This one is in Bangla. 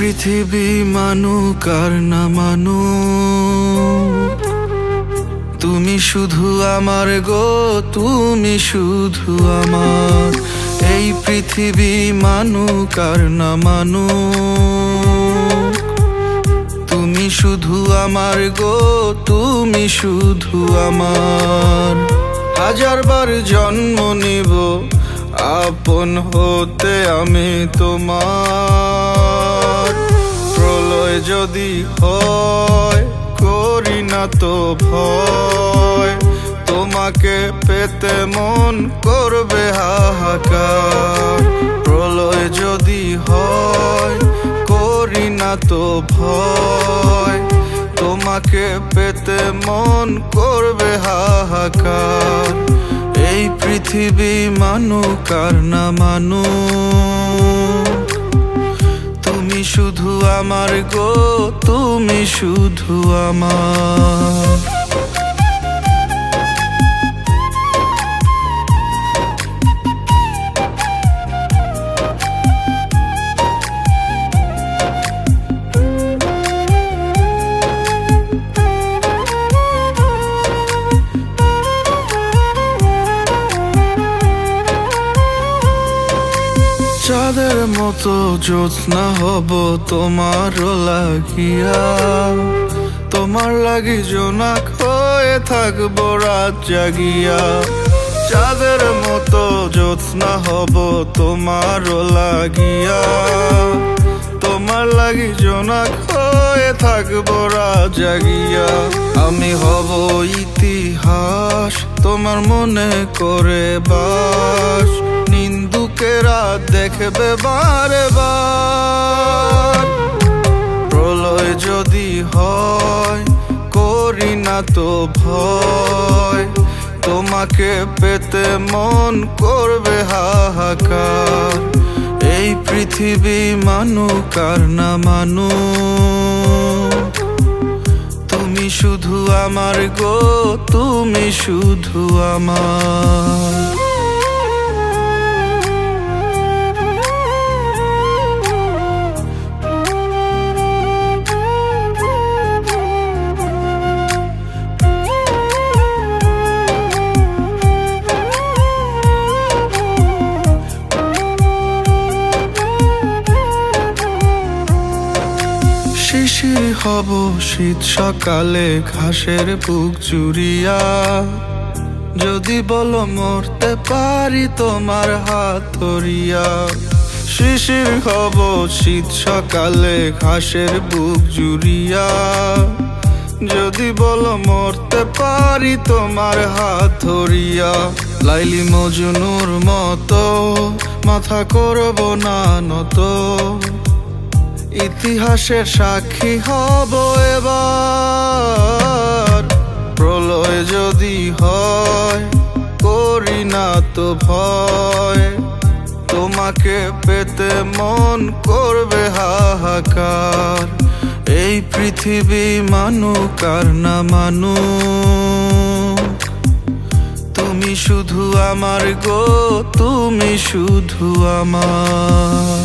পৃথিবী মানুক আর না মানুক, তুমি শুধু আমার গো, তুমি শুধু আমার। এই পৃথিবী মানুক আর না মানুক, তুমি শুধু আমার গো, তুমি শুধু আমার। হাজারবার জন্ম নিব আপন হতে আমি তোমার। প্রলয় যদি হয় করি না তো ভয়, তোমাকে পেতে মন করবে হাহাকার। প্রলয় যদি হয় করি না তো ভয়, তোমাকে পেতে মন করবে হাহাকার। এই পৃথিবী মানুক আর না মানুক, তুমি শুধু আমার গো, তুমি শুধু আমার। চাঁদের মতো জ্যোৎস্না হব তোমার লাগিয়া, তোমার লাগি জোনাক হয়ে থাকবো রাত জাগিয়া। চাঁদের মতো জ্যোৎস্না হব তোমার লাগিয়া, তোমার লাগি জোনাক হয়ে থাকবো রাত জাগিয়া। আমি হব ইতিহাস তোমার মনে করে বাস, নিন্দুকেরা দেখবে বারে বার। প্রলয় যদি হয় করি না তো ভয়, তোমাকে পেতে মন করবে হাহাকার। এই পৃথিবী মানুক আর না মানুক, তুমি শুধু আমার গো, তুমি শুধু আমার। শিশির হব শীত সকালে ঘাসের বুক জুড়িয়া, যদি বলো মরতে পারি তোমার হাত ধরিয়া। শিশির হব শীত সকালে ঘাসের বুক জুড়িয়া, যদি বলো মরতে পারি তোমার হাত ধরিয়া। লাইলি মজনুর মতো মাথা করব না নত, ইতিহাসের সাক্ষী হব এবার। প্রলয় যদি হয় করি না তো ভয়, তোমাকে পেতে মন করবে হাহাকার। এই পৃথিবী মানুক আর না মানুক, তুমি শুধু আমার গো, তুমি শুধু আমার।